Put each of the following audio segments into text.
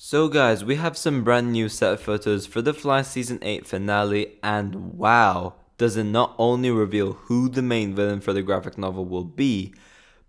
So guys, we have some brand new set photos for the Flash Season 8 finale, and wow, does it not only reveal who the main villain for the graphic novel will be,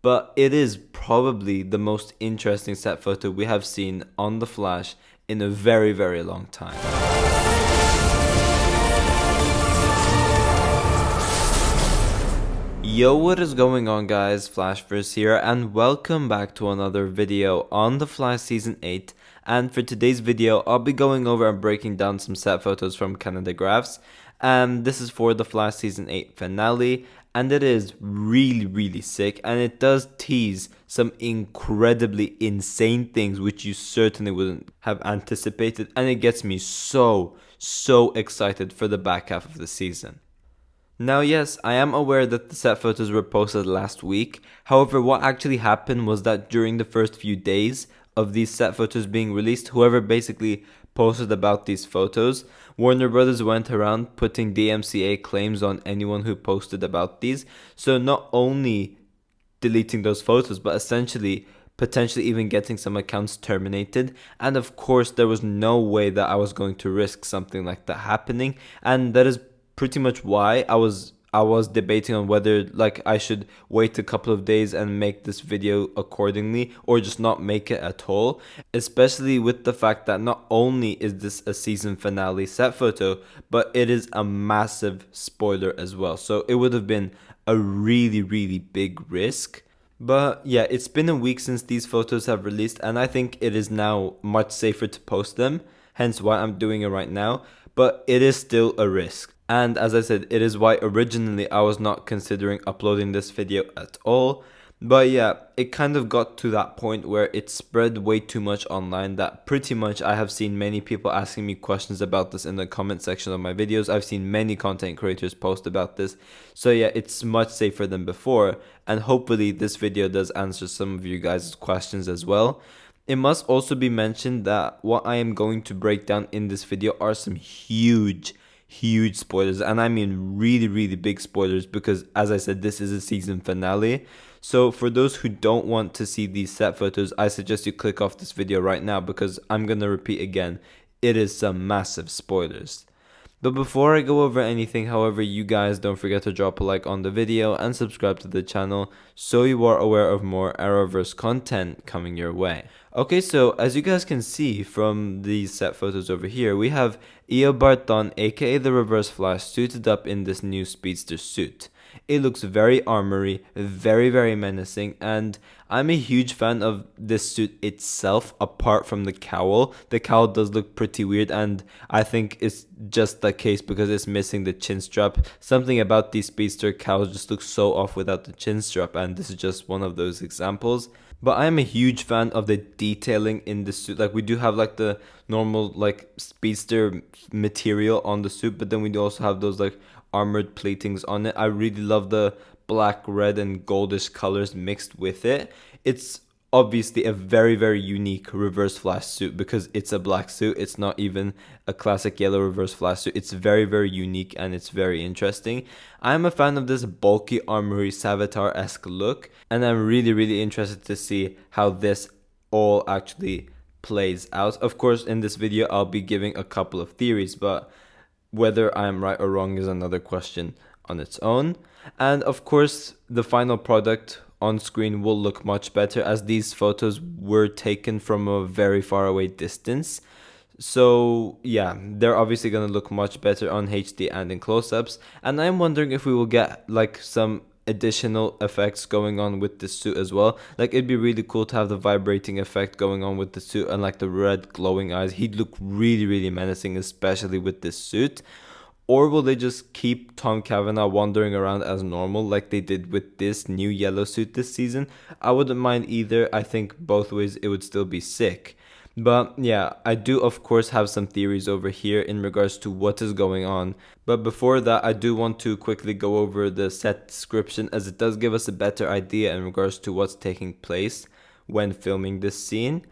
but it is probably the most interesting set photo we have seen on the Flash in a very, very long time. Yo, what is going on guys, Flashverse here, and welcome back to another video on the Flash Season 8. And for today's video, I'll be going over and breaking down some set photos from Canada Graphs. And this is for the Flash Season 8 finale, and it is really sick, and it does tease some incredibly insane things which you certainly wouldn't have anticipated, and it gets me so excited for the back half of the season. Now yes, I am aware that the set photos were posted last week. However, what actually happened was that during the first few days of these set photos being released, whoever basically posted about these photos, Warner Brothers went around putting DMCA claims on anyone who posted about these. So not only deleting those photos, but essentially potentially even getting some accounts terminated. And of course, there was no way that I was going to risk something like that happening, and that is pretty much why I was debating on whether I should wait a couple of days and make this video accordingly, or just not make it at all, especially with the fact that not only is this a season finale set photo, but it is a massive spoiler as well, so it would have been a really big risk. But yeah, it's been a week since these photos have released, and I think it is now much safer to post them, hence why I'm doing it right now, but it is still a risk. And as I said, it is why originally I was not considering uploading this video at all. But yeah, it kind of got to that point where it spread way too much online that pretty much I have seen many people asking me questions about this in the comment section of my videos. I've seen many content creators post about this. So yeah, it's much safer than before. And hopefully this video does answer some of you guys' questions as well. It must also be mentioned that what I am going to break down in this video are some huge spoilers, and I mean really big spoilers, because as I said, this is a season finale. So for those who don't want to see these set photos, I suggest you click off this video right now, because I'm gonna repeat again, it is some massive spoilers. But before I go over anything, however, you guys don't forget to drop a like on the video and subscribe to the channel so you are aware of more Arrowverse content coming your way. Okay, so as you guys can see from these set photos over here, we have eobard Thawne, aka the Reverse Flash, suited up in this new speedster suit. It looks very armory, very menacing, and I'm a huge fan of this suit itself apart from the cowl. The cowl does look pretty weird, and I think it's just the case because it's missing the chin strap. Something about these speedster cowls just looks so off without the chin strap, and this is just one of those examples. But I am a huge fan of the detailing in the suit. We do have the normal speedster material on the suit, but then we do also have those armored platings on it. I really love the black, red, and goldish colors mixed with it. It's obviously a very unique Reverse Flash suit because it's a black suit. It's not even a classic yellow Reverse Flash suit. It's very unique, and it's very interesting. I'm a fan of this bulky armory Savitar-esque look, and I'm really interested to see how this all actually plays out. Of course, in this video I'll be giving a couple of theories, but whether I'm right or wrong is another question on its own. And of course, the final product on screen will look much better, as these photos were taken from a very far away distance. So yeah, they're obviously going to look much better on HD and in close-ups. And I'm wondering if we will get some additional effects going on with this suit as well. It'd be really cool to have the vibrating effect going on with the suit, and the red glowing eyes. He'd look really menacing, especially with this suit. Or will they just keep Tom Cavanaugh wandering around as normal like they did with this new yellow suit this season? I wouldn't mind either. I think both ways it would still be sick. But yeah, I do of course have some theories over here in regards to what is going on. But before that, I do want to quickly go over the set description, as it does give us a better idea in regards to what's taking place when filming this scene.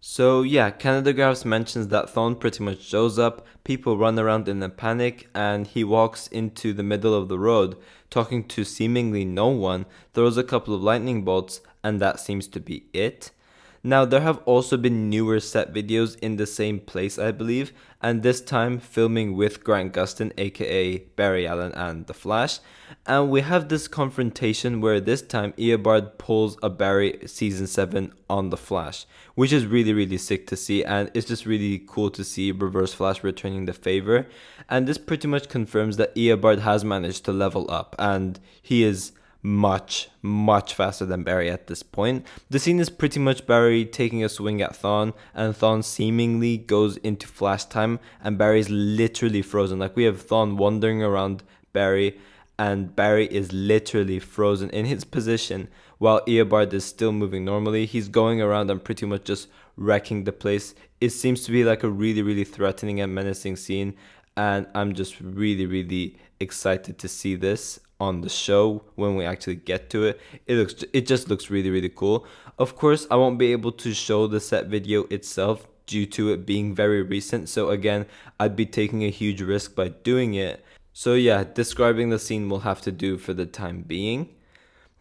So yeah, Canada Graphs mentions that Thawne pretty much shows up, people run around in a panic, and he walks into the middle of the road, talking to seemingly no one, throws a couple of lightning bolts, and that seems to be it. Now, there have also been newer set videos in the same place, I believe, and this time filming with Grant Gustin, aka Barry Allen and The Flash. And we have this confrontation where this time Eobard pulls a Barry season 7 on The Flash, which is really, really sick to see, and it's just really cool to see Reverse Flash returning the favor. And this pretty much confirms that Eobard has managed to level up, and he is much faster than Barry at this point. The scene is pretty much Barry taking a swing at Thawne, and Thawne seemingly goes into flash time, and Barry's literally frozen. Like, we have Thawne wandering around Barry, and Barry is literally frozen in his position while Eobard is still moving normally. He's going around and pretty much just wrecking the place. It seems to be like a really threatening and menacing scene, and I'm just really excited to see this on the show when we actually get to it. It just looks really cool. Of course, I won't be able to show the set video itself due to it being very recent, so again, I'd be taking a huge risk by doing it. So yeah, describing the scene will have to do for the time being.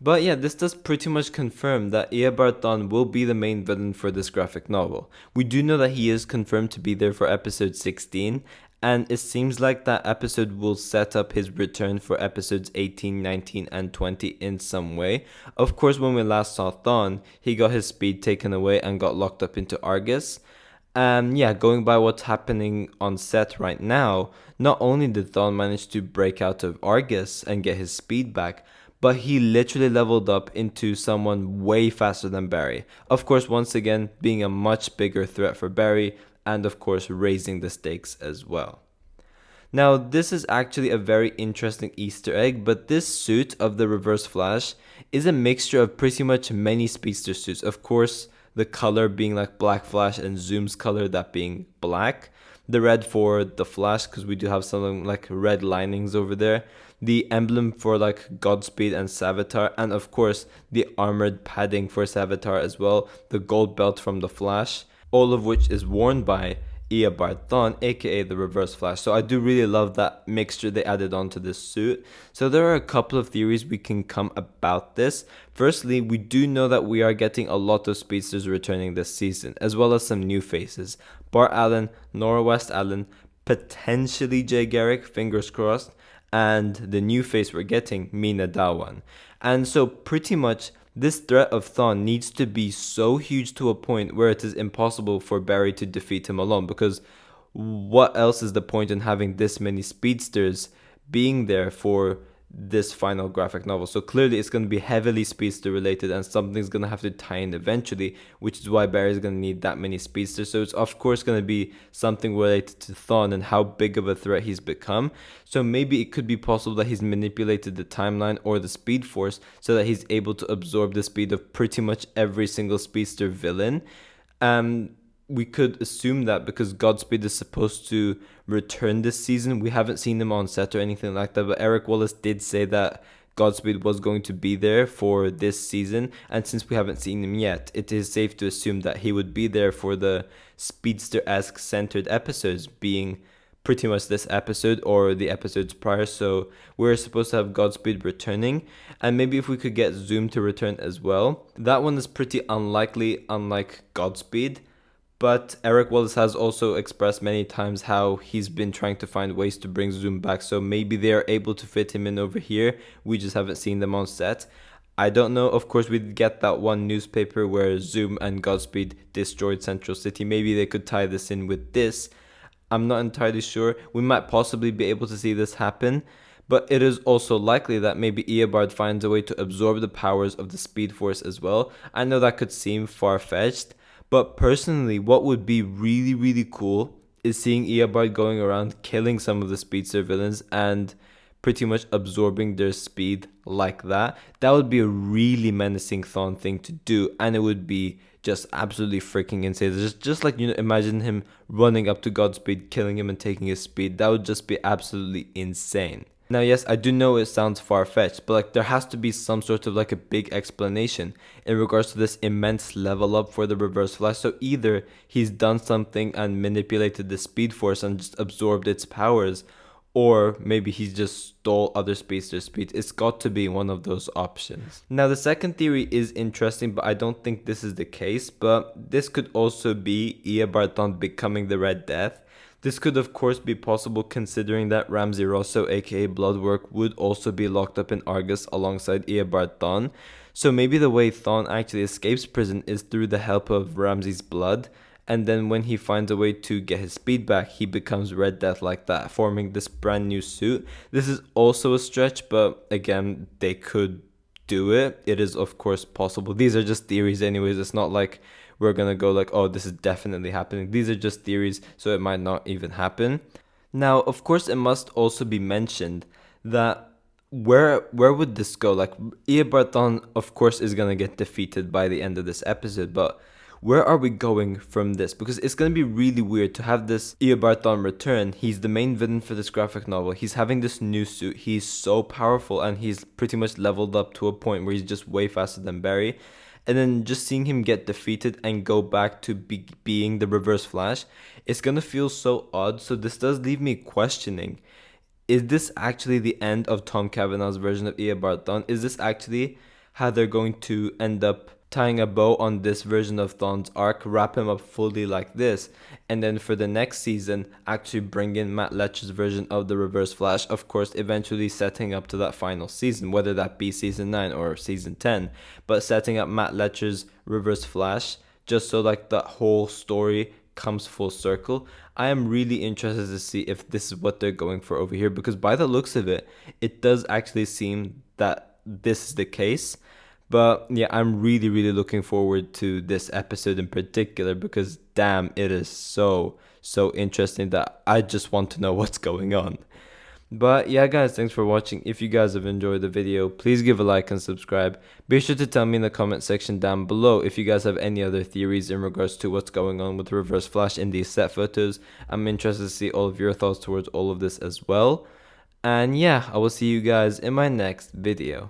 But yeah, this does pretty much confirm that Eobard Thawne will be the main villain for this graphic novel. We do know that he is confirmed to be there for episode 16, and it seems like that episode will set up his return for episodes 18, 19, and 20 in some way. Of course, when we last saw Thawne, he got his speed taken away and got locked up into Argus. And yeah, going by what's happening on set right now, not only did Thawne manage to break out of Argus and get his speed back, but he literally leveled up into someone way faster than Barry. Of course, once again, being a much bigger threat for Barry, and of course, raising the stakes as well. Now, this is actually a very interesting Easter egg, but this suit of the Reverse Flash is a mixture of pretty much many speedster suits. Of course, the color being like Black Flash and Zoom's color, that being black. The red for the Flash, because we do have some like red linings over there. The emblem for like Godspeed and Savitar, and of course the armored padding for Savitar as well. The gold belt from the Flash, all of which is worn by Eobard Thawne, aka the Reverse Flash. So I do really love that mixture they added onto this suit. So there are a couple of theories we can come about this. Firstly, we do know that we are getting a lot of speedsters returning this season, as well as some new faces. Bart Allen, Nora West Allen, potentially Jay Garrick, fingers crossed, and the new face we're getting, Mina Dawan. And so pretty much this threat of Thawne needs to be so huge to a point where it is impossible for Barry to defeat him alone, because what else is the point in having this many speedsters being there for this final graphic novel? So clearly it's going to be heavily speedster related, and something's going to have to tie in eventually, which is why Barry's going to need that many speedsters. So it's of course going to be something related to Thawne and how big of a threat he's become. So maybe it could be possible that he's manipulated the timeline or the speed force so that he's able to absorb the speed of pretty much every single speedster villain. We could assume that because Godspeed is supposed to return this season. We haven't seen him on set or anything like that, but Eric Wallace did say that Godspeed was going to be there for this season, and since we haven't seen him yet, it is safe to assume that he would be there for the speedster-esque centered episodes, being pretty much this episode or the episodes prior. So we're supposed to have Godspeed returning, and maybe if we could get Zoom to return as well. That one is pretty unlikely, unlike Godspeed. But Eric Wallace has also expressed many times how he's been trying to find ways to bring Zoom back. So maybe they are able to fit him in over here. We just haven't seen them on set. I don't know. Of course, we did get that one newspaper where Zoom and Godspeed destroyed Central City. Maybe they could tie this in with this. I'm not entirely sure. We might possibly be able to see this happen. But it is also likely that maybe Eobard finds a way to absorb the powers of the Speed Force as well. I know that could seem far-fetched. But personally, what would be really cool is seeing Eobard going around killing some of the speedster villains and pretty much absorbing their speed like that. That would be a really menacing Thawne thing to do, and it would be just absolutely freaking insane. Just like, imagine him running up to Godspeed, killing him and taking his speed. That would just be absolutely insane. Now, yes, I do know it sounds far-fetched, but like there has to be some sort of like a big explanation in regards to this immense level up for the Reverse Flash. So either he's done something and manipulated the Speed Force and just absorbed its powers, or maybe he just stole other speedsters' speed. It's got to be one of those options. Now, the second theory is interesting, but I don't think this is the case. But this could also be eobard becoming the Red Death. This could of course be possible considering that Ramsey Rosso, aka Bloodwork, would also be locked up in Argus alongside eobard. So maybe the way Thawne actually escapes prison is through the help of Ramsey's blood, and then when he finds a way to get his speed back, he becomes Red Death like that, forming this brand new suit. This is also a stretch, but again, they could do it. It is of course possible. These are just theories anyways. It's not like we're gonna go like, oh, this is definitely happening. These are just theories, so it might not even happen. Now, of course, it must also be mentioned that where would this go? Like, eobard, of course, is gonna get defeated by the end of this episode, but where are we going from this? Because it's going to be really weird to have this eobard return. He's the main villain for this graphic novel. He's having this new suit. He's so powerful, and he's pretty much leveled up to a point where he's just way faster than Barry. And then just seeing him get defeated and go back to being the Reverse Flash, it's going to feel so odd. So this does leave me questioning. Is this actually the end of Tom Cavanagh's version of eobard? Is this actually how they're going to end up tying a bow on this version of Thawne's arc, wrap him up fully like this, and then for the next season actually bring in Matt Letcher's version of the Reverse Flash, of course eventually setting up to that final season, whether that be season 9 or season 10, but setting up Matt Letcher's Reverse Flash just so like the whole story comes full circle. I am really interested to see if this is what they're going for over here, because by the looks of it, it does actually seem that this is the case. But yeah, I'm really looking forward to this episode in particular, because damn, it is so interesting that I just want to know what's going on. But yeah guys, thanks for watching. If you guys have enjoyed the video, please give a like and subscribe. Be sure to tell me in the comment section down below if you guys have any other theories in regards to what's going on with Reverse Flash in these set photos. I'm interested to see all of your thoughts towards all of this as well. And yeah, I will see you guys in my next video.